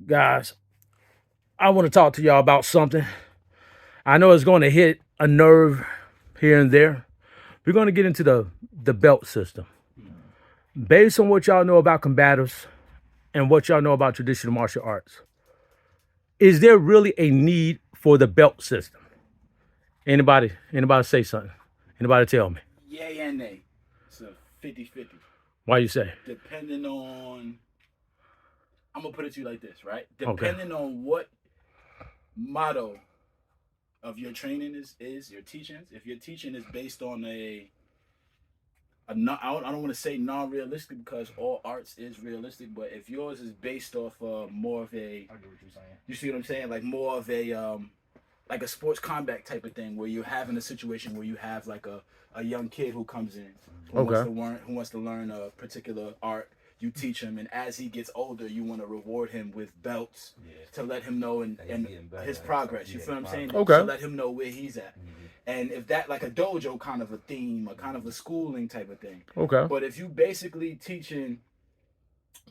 Guys, I want to talk to y'all about something. I know it's going to hit a nerve here and there. We're going to get into the belt system. Based on what y'all know about combatives and what y'all know about traditional martial arts, is there really a need for the belt system? Anybody say something? Anybody tell me? Yay and nay. It's a 50-50. Why you say? Depending on, I'm going to put it to you like this, right? Okay. Depending on what motto of your training is your teachings. If your teaching is based on I don't want to say non-realistic because all arts is realistic, but if yours is based off more of a, I get what you're saying. You see what I'm saying? Like more of a like a sports combat type of thing where you're having a situation where you have like a young kid who comes in Okay. who wants to learn a particular art. You teach him, and as he gets older, you want to reward him with belts to let him know and his progress. You feel what I'm saying? Okay. To let him know where he's at. And if that like a dojo kind of a theme, or kind of a schooling type of thing. Okay. But if you basically teaching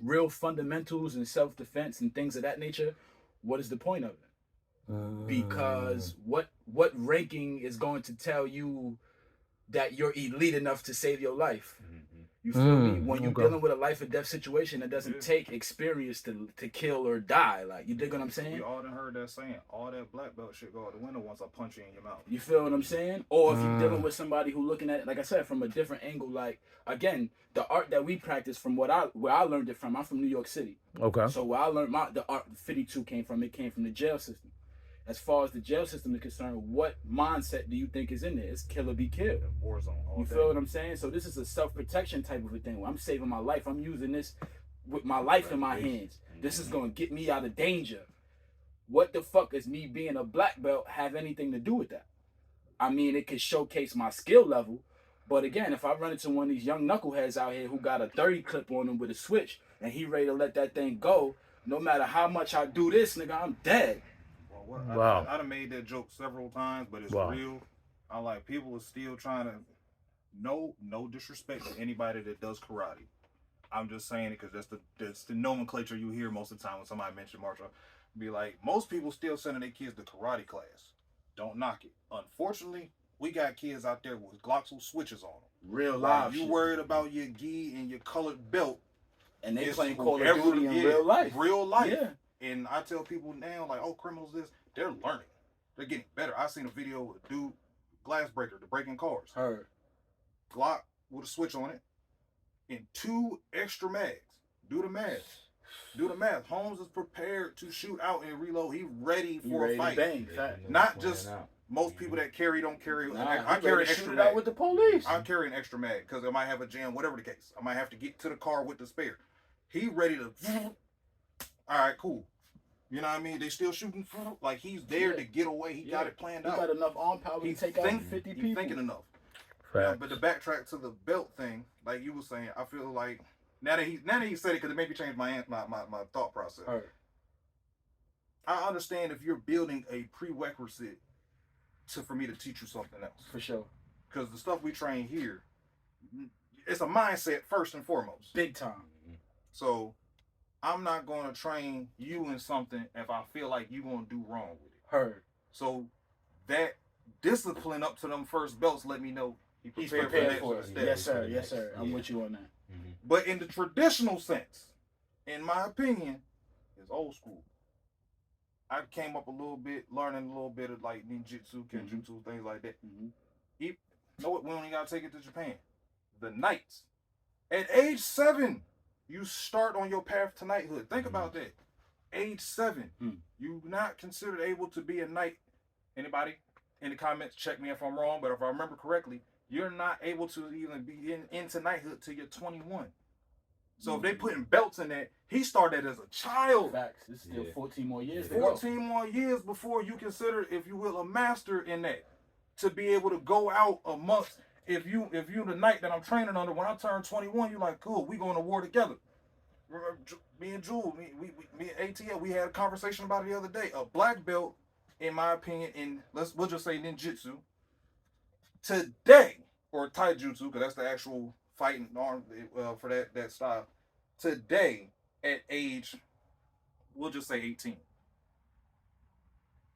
real fundamentals and self defense and things of that nature, what is the point of it? Because what ranking is going to tell you that you're elite enough to save your life? You feel me? When you're Okay. dealing with a life or death situation, it doesn't take experience to kill or die. Like, you dig what I'm We saying? all done heard that saying. All that black belt shit go out the window once I punch you in your mouth. You feel what I'm saying? Or if you're dealing with somebody who looking at it, like I said, from a different angle, like again, the art that we practice from where I learned it from. I'm from New York City. Okay. So where I learned the art 52 came from, it came from the jail system. As far as the jail system is concerned, what mindset do you think is in there? It's kill or be killed. War zone. You feel what I'm saying? So this is a self-protection type of a thing. Where I'm saving my life. I'm using this with my life in my hands. This is going to get me out of danger. What the fuck is me being a black belt have anything to do with that? I mean, it could showcase my skill level. But again, if I run into one of these young knuckleheads out here who got a 30 clip on him with a switch and he ready to let that thing go, no matter how much I do this, nigga, I'm dead. Wow. I done made that joke several times, but it's Wow. real. I like people are still trying to. No disrespect to anybody that does karate. I'm just saying it because that's the nomenclature you hear most of the time when somebody mentions martial. Be like, most people still sending their kids to karate class. Don't knock it. Unfortunately, we got kids out there with Glocks with switches on them. Real life. You worried about your gi and your colored belt, and they playing Call of Duty in real life. Real life. Yeah. And I tell people now, like, oh, criminals this, they're learning. They're getting better. I seen a video with a dude, glass breaker, to breaking cars. Heard. Glock with a switch on it and 2 extra mags. Do the math. Do the math. Holmes is prepared to shoot out and reload. He ready for a fight. Bang. Not just most people that carry don't carry. I carry an extra mag with the police. I carry an extra mag because I might have a jam, whatever the case. I might have to get to the car with the spare. He ready to. All right, cool. You know what I mean? They still shooting. Like, he's there to get away. He got it planned out. He got enough arm power to take out 50 people. He's thinking enough. Yeah, but to backtrack to the belt thing, like you were saying, I feel like now that he said it, because it made me change my thought process. Right. I understand if you're building a prerequisite for me to teach you something else. For sure. Because the stuff we train here, it's a mindset first and foremost. Big time. So I'm not going to train you in something if I feel like you're going to do wrong with it. Heard. So that discipline up to them first belts let me know he's prepared for it. Yes, sir. Yes, sir. I'm with you on that. Mm-hmm. But in the traditional sense, in my opinion, it's old school. I came up a little bit, learning a little bit of like ninjutsu, kenjutsu, things like that. Mm-hmm. You know what? We don't even got to take it to Japan. The knights. At age 7, you start on your path to knighthood. Think about that. Age 7, you're not considered able to be a knight. Anybody in the comments, check me if I'm wrong, but if I remember correctly, you're not able to even be into knighthood till you're 21. So if they putting belts in that, he started as a child. Facts. This is still 14 more years. 14 more years before you consider, if you will, a master in that. To be able to go out amongst, if you the knight that I'm training under, when I turn 21, you're like, cool, we going to war together. Me and Jewel, me and ATL, we had a conversation about it the other day. A black belt, in my opinion, in we'll just say ninjutsu, today, or taijutsu, because that's the actual fighting arm for that style. Today, at age we'll just say 18,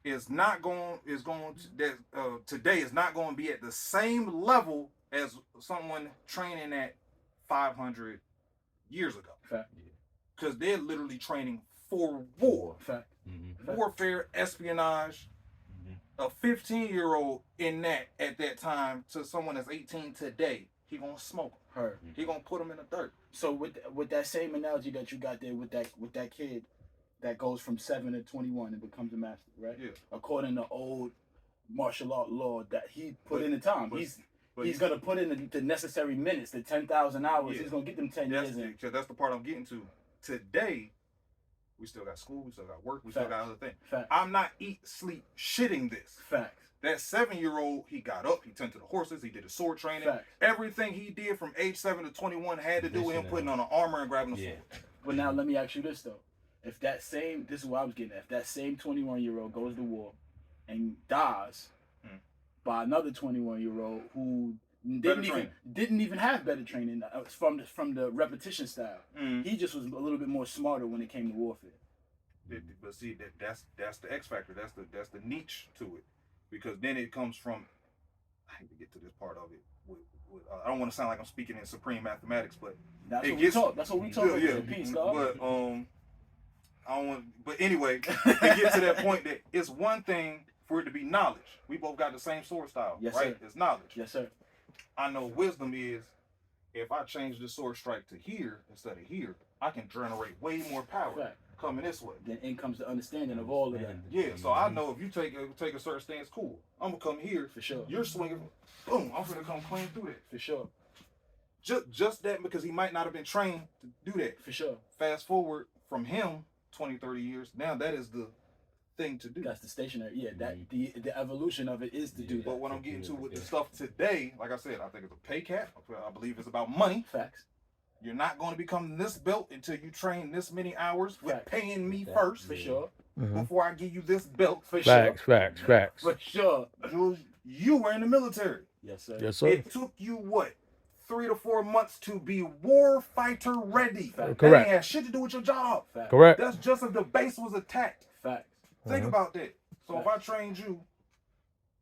is not going is going to, that today is not going to be at the same level as someone training at 500 years ago. Fact. Because they're literally training for war. Fact. Warfare, espionage. A 15-year-old in that at that time to someone that's 18 today, he gonna smoke her. He gonna put him in the dirt. So with that same analogy that you got there with that kid that goes from 7 to 21 and becomes a master, right? Yeah. According to old martial art law, that he put in the time. He's gonna put in the necessary minutes, the 10,000 hours. Yeah. He's gonna get them 10 years in. That's the part I'm getting to. Today, we still got school, we still got work, we still got other things. Fact. I'm not eat, sleep, shitting this. Facts. That 7-year-old, he got up, he tended to the horses, he did his sword training. Facts. Everything he did from age 7 to 21 had to do with him putting on an armor and grabbing a sword. But now let me ask you this though. If that same, this is what I was getting at, if that same 21-year-old goes to war and dies by another 21-year-old who didn't even have better training from the repetition style. He just was a little bit more smarter when it came to warfare. But see, that's the X factor. That's the niche to it, because then it comes from. I hate to get to this part of it. I don't want to sound like I'm speaking in supreme mathematics, but that's what we talk. Yeah. Peace, but I don't want. But anyway, to get to that point, that it's one thing for it to be knowledge. We both got the same sword style, yes, right? Sir. It's knowledge. Yes, sir. I know wisdom is, if I change the sword strike to here instead of here, I can generate way more power. Right. Coming this way. Then in comes the understanding of all of that. Yeah, so I know if you take a certain stance, cool. I'm gonna come here. For sure. You're swinging, boom, I'm gonna come clean through that. For sure. Just that, because he might not have been trained to do that. For sure. Fast forward from him 20, 30 years, now that is the thing to do. That's the stationary. Yeah, that the evolution of it is to do that. But what I'm getting to with the stuff today, like I said, I think it's a pay cap. I believe it's about money. Facts. You're not going to become this belt until you train this many hours with paying me first. For sure. Before I give you this belt. For sure. Facts. For sure. You were in the military. Yes, sir. Yes, sir. It took you what? 3 to 4 months to be war fighter ready. Fact. That ain't had shit to do with your job. Fact. Correct. That's just if the base was attacked. Facts. Think about that. So if I trained you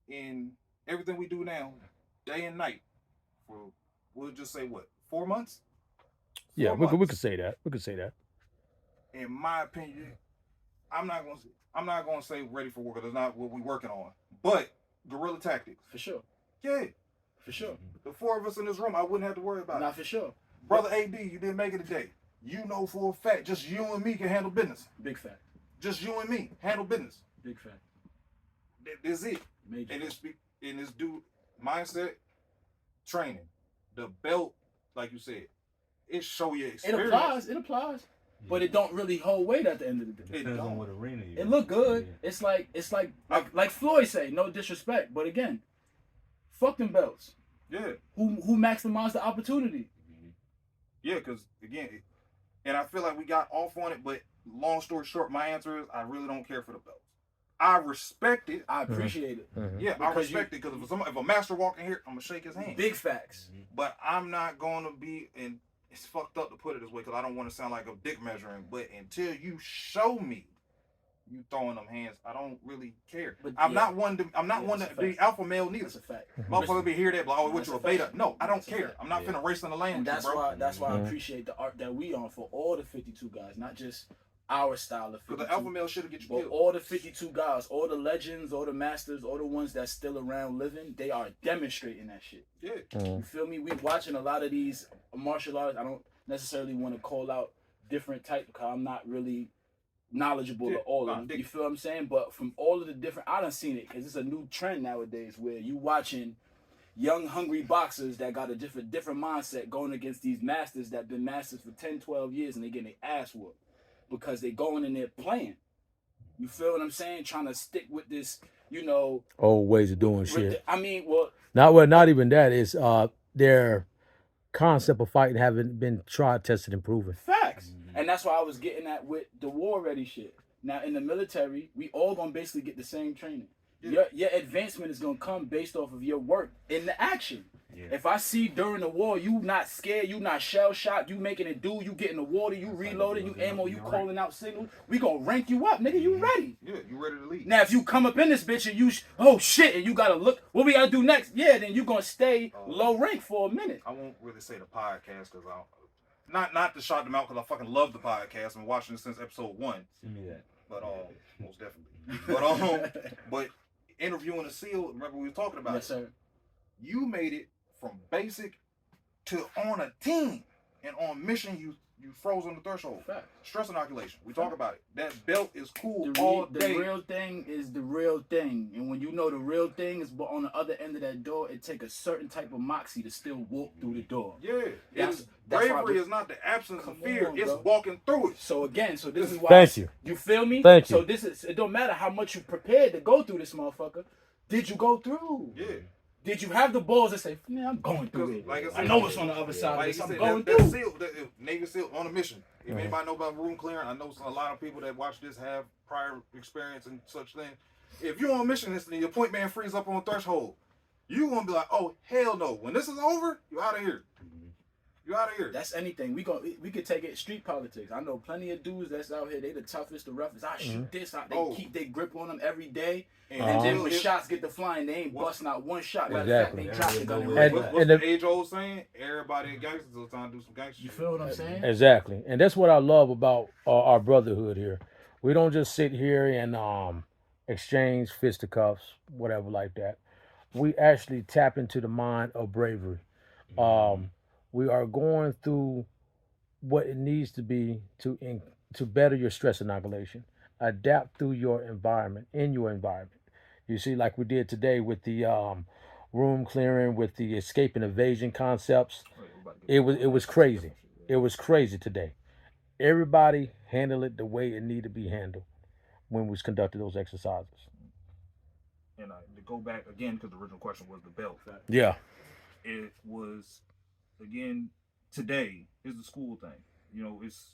in everything we do now, day and night, for we'll just say what, 4 months? Yeah, we could say that. We could say that. In my opinion, I'm not gonna say ready for war because that's not what we're working on. But guerrilla tactics. For sure. Yeah. For sure. The 4 of us in this room, I wouldn't have to worry about Not for sure. Brother AD, you didn't make it today. You know for a fact, just you and me can handle business. Big fact. Just you and me handle business. Big fact. That's it. Major. And it's dude mindset, training, the belt, like you said, it show your experience. It applies. But it don't really hold weight at the end of the day. It depends on what arena you're It look good. Yeah. It's like Floyd say, no disrespect, but again, fuck them belts. Yeah. Who maximized the opportunity? Yeah, because again, and I feel like we got off on it, but long story short, my answer is I really don't care for the belts. I respect it. I appreciate it. Yeah, I respect it, because if a master walk in here, I'm gonna shake his hand. Big facts. But I'm not gonna be, and it's fucked up to put it this way because I don't want to sound like a dick measuring. But until you show me you throwing them hands, I don't really care. But I'm not one to be alpha male neither. That's a fact. Motherfucker be hear that, but oh, what you a beta? fact. No, I don't That's a care. fact. I'm not finna race in the lane. And with you, bro. that's why I appreciate the art that we on for all the 52 guys, not just our style of 52. Because the alpha male should have get you But killed. all the 52 guys, all the legends, all the masters, all the ones that's still around living, they are demonstrating that shit. Yeah. You feel me? We watching a lot of these martial arts. I don't necessarily want to call out different types because I'm not really knowledgeable of all of them. You feel what I'm saying? But from all of the different, I done seen it because it's a new trend nowadays where you watching young, hungry boxers that got a different mindset going against these masters that been masters for 10, 12 years and they getting their ass whooped because they going in there playing. You feel what I'm saying? Trying to stick with this, Old ways of doing shit. Not even that. It's their concept of fighting haven't been tried, tested, and proven. Facts. And that's why I was getting at with the war ready shit. Now in the military, we all gonna basically get the same training. Your advancement is gonna come based off of your work in the action. If I see during the war you not scared, you not shell shocked, you making it do, you getting the water, you reloading, you ammo, you calling out signals, we gonna rank you up, nigga. You ready? Yeah, you ready to leave. Now if you come up in this bitch and you oh shit and you gotta look, what we gotta do next? Yeah, then you gonna stay low rank for a minute. I won't really say the podcast because not to shout them out because I fucking love the podcast. I've been watching it since episode 1. Send me that. But most definitely. But interviewing a SEAL, remember we were talking about Yes, it. sir. You made it from basic to on a team, and on mission you froze on the threshold. Fact. Stress inoculation. We talk about it. That belt is cool The all day. real thing is the real thing, and when you know the real thing is on the other end of that door, it take a certain type of moxie to still walk through the door. Yeah, That's bravery is not the absence of fear; on, it's bro. walking through it. So again, so this is why. Thank you. You feel me? Thank So you. this is. It don't matter how much you prepared to go through this motherfucker. Did you go through? Yeah. Did you have the balls to say, man, I'm going through it? Like I said, I know what's on the other side of Like this. you I'm said, going that through. SEAL, Navy SEAL on a mission. If anybody know about room clearing, I know a lot of people that watch this have prior experience and such things. If you're on a mission and your point man frees up on threshold, you gonna be like, oh hell no. When this is over, you out of here. You out of here. That's anything. We could take it street politics. I know plenty of dudes that's out here. They the toughest, the roughest. I shoot this. They keep their grip on them every day. And then when shots get to flying, they ain't busting out one shot. Matter of fact, they drop the gun and run back. What's the age-old saying? Everybody in gangsters is trying to do some gangster You shit. feel what I'm saying? Exactly, and that's what I love about our brotherhood here. We don't just sit here and exchange fisticuffs, whatever like that. We actually tap into the mind of bravery. We are going through what it needs to be to better your stress inoculation. Adapt through your environment, in your environment. You see, like we did today with the room clearing, with the escape and evasion concepts. It was crazy. It was crazy today. Everybody handled it the way it needed to be handled when we was conducting those exercises. And to go back again, because the original question was the belt. Yeah. It was, again, today is the school thing. You know, it's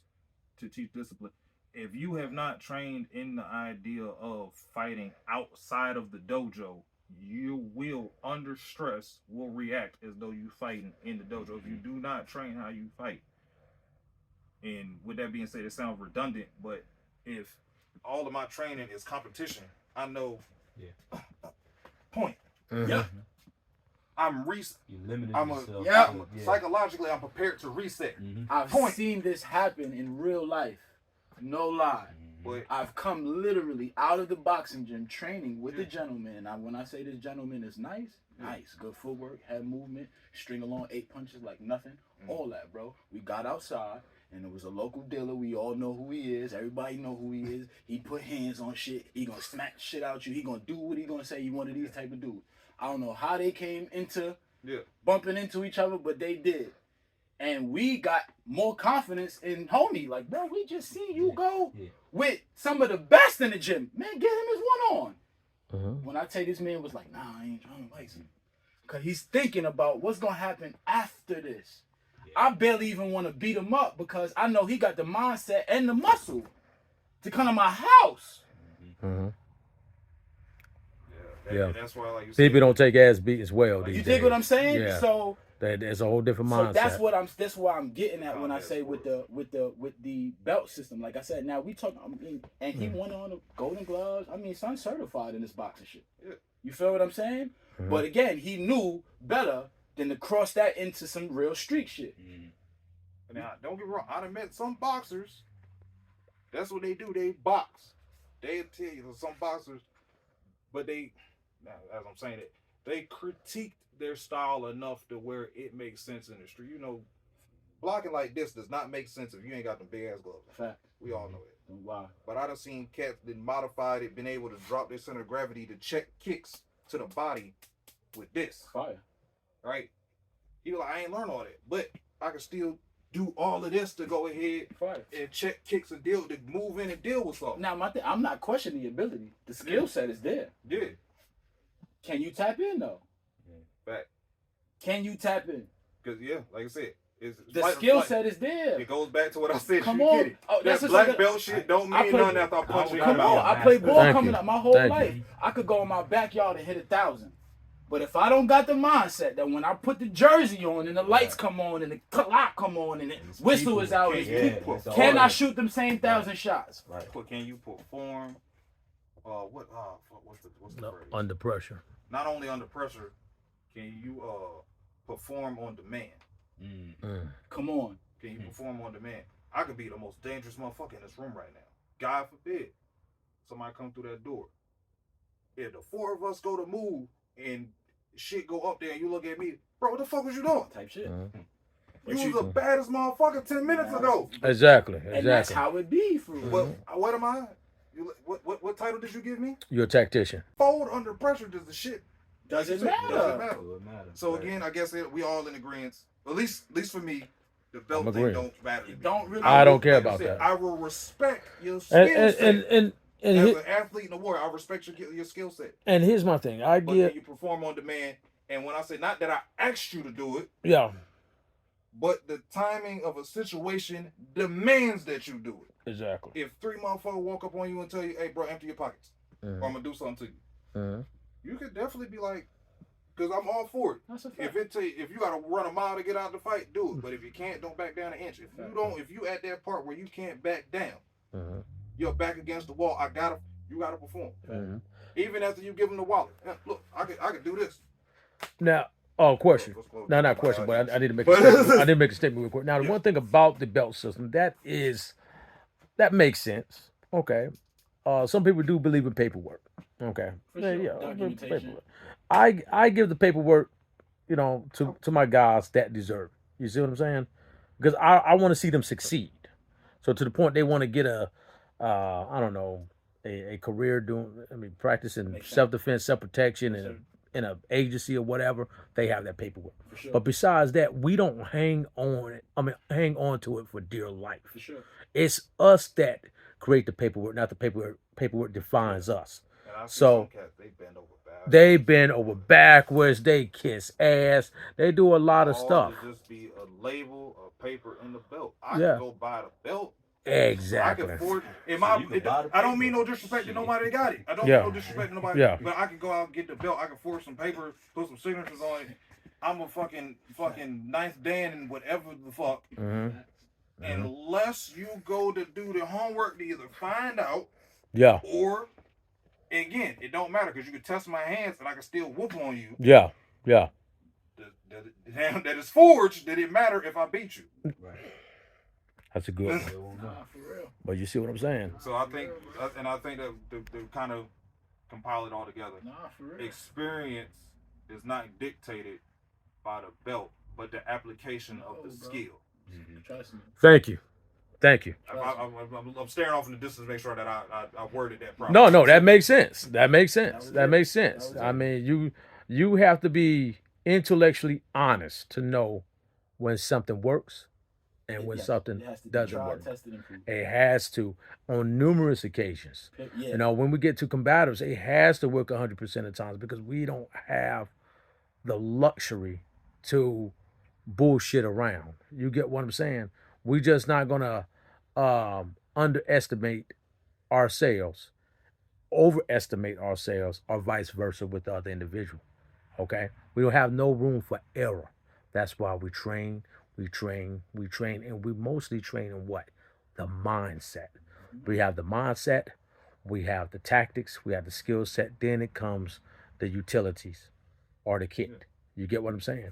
to teach discipline. If you have not trained in the idea of fighting outside of the dojo, you will, under stress, will react as though you fighting in the dojo. If you do not train how you fight. And with that being said, it sounds redundant, but if all of my training is competition, I know point. Yeah. You limited I'm yourself. psychologically I'm prepared to reset. I've seen this happen in real life. No lie. But I've come literally out of the boxing gym training with a gentleman. Now, when I say this gentleman is nice, good footwork, had movement, string along 8 punches like nothing, all that, bro. We got outside, and it was a local dealer. We all know who he is. Everybody know who he is. He put hands on shit. He gonna smack shit out you. He gonna do what he gonna say. He one of these type of dudes. I don't know how they came into bumping into each other, but they did. And we got more confidence in homie. Like, bro, we just seen you go with some of the best in the gym. Man, get him his one on. When I tell you this man was like, nah, I ain't trying to fight him. Because he's thinking about what's going to happen after this. I barely even want to beat him up because I know he got the mindset and the muscle to come to my house. That's why, like you said, People don't take ass beatings well these You days. dig what I'm saying? Yeah. So There's a whole different mindset. that's what I'm getting at when I say with the belt system. Like I said, now we talk. And he went on the Golden Gloves. I mean, son certified in this boxing shit. Yeah. You feel what I'm saying? But again, he knew better than to cross that into some real street shit. Now, don't get me wrong. I done met some boxers. That's what they do. They box. They'll tell you some boxers, but as I'm saying it, they critiqued their style enough to where it makes sense in the street. You know, blocking like this does not make sense if you ain't got them big ass gloves. Fact. We all know it. Why? But I done seen cats that modified it, been able to drop their center of gravity to check kicks to the body with this. Fire. Right? He was like, I ain't learned all that, but I can still do all of this to go ahead and check kicks and deal to move in and deal with something. Now I'm not questioning the ability. The skill set is there. Yeah. Can you tap in though? Fact. Can you tap in? Because like I said, The skill set is there. It goes back to what I said. Come you on. Get it. Oh, that that's black belt shit don't mean nothing after I punch you in the Come on, mouth. I played ball Thank coming you. up my whole Thank life. you. I could go in my backyard and hit 1,000. But if I don't got the mindset that when I put the jersey on and the lights come on and the clock come on and the whistle is out, can I shoot them same 1,000 shots? Right. But can you perform? What's the phrase? Under pressure. Not only under pressure, can you perform on demand? Come on. Can you perform on demand? I could be the most dangerous motherfucker in this room right now. God forbid somebody come through that door. If the four of us go to move and shit go up there and you look at me, bro, what the fuck was you doing? Type shit. You was the baddest motherfucker 10 minutes ago. Exactly. And that's how it be for real. What am I? What title did you give me? You're a tactician. Fold under pressure. Does the shit doesn't matter. Doesn't matter. So again, I guess we all in agreement. At least for me, the belt thing don't matter. Don't really. I don't care about that. I will respect your skill set. And as an athlete in the war, I respect your skill set. And here's my thing. But you perform on demand. And when I say not that I asked you to do it, but the timing of a situation demands that you do it. Exactly. If 3 motherfuckers walk up on you and tell you, "Hey, bro, empty your pockets," or I'm gonna do something to you, you could definitely be like, "Cause I'm all for it." That's a fact. If you gotta run a mile to get out the fight, do it. But if you can't, don't back down an inch. If you at that part where you can't back down, you're back against the wall. You gotta perform. Even after you give them the wallet. Look, I could do this. Now, question. No, not question, but I need to make a statement. I need to make a statement real quick. Now, the one thing about the belt system that makes sense. Okay. Some people do believe in paperwork. Okay. For sure. Paperwork. I give the paperwork, to my guys that deserve it. You see what I'm saying? Because I want to see them succeed. So to the point they want to get a career practicing self-defense, self-protection, in an agency or whatever, they have that paperwork. For sure. But besides that, we don't hang on to it for dear life. For sure. It's us that create the paperwork, not the paperwork. Paperwork defines us. So they bend over backwards. They kiss ass. They do a lot of stuff. Just be a label of paper in the belt. I can go buy the belt. Exactly. I can afford it. I don't mean no disrespect to nobody that got it. I don't mean no disrespect to nobody. Yeah. But I can go out and get the belt. I can forge some paper, put some signatures on it. I'm a fucking ninth Dan and whatever the fuck. Unless you go to do the homework to either find out. Yeah. Or, again, it don't matter because you can test my hands and I can still whoop on you. Yeah. Yeah. That is forged. Did it matter if I beat you? Right. That's a good one. For real. But you see what I'm saying? So I think that to kind of compile it all together, for real. experience is not dictated by the belt, but the application of the skill. Trust me. Thank you. I'm staring off in the distance to make sure that I worded that properly. No, that makes sense. That makes sense. I mean, you have to be intellectually honest to know when something works and when something doesn't work. It has to, on numerous occasions. When we get to combatives, it has to work 100% of times because we don't have the luxury to bullshit around. You get what I'm saying? We're just not gonna underestimate ourselves, overestimate ourselves, or vice versa with the other individual. Okay? We don't have no room for error. That's why we train, and we mostly train in what? The mindset. We have the mindset, we have the tactics, we have the skill set, then it comes the utilities or the kit. You get what I'm saying?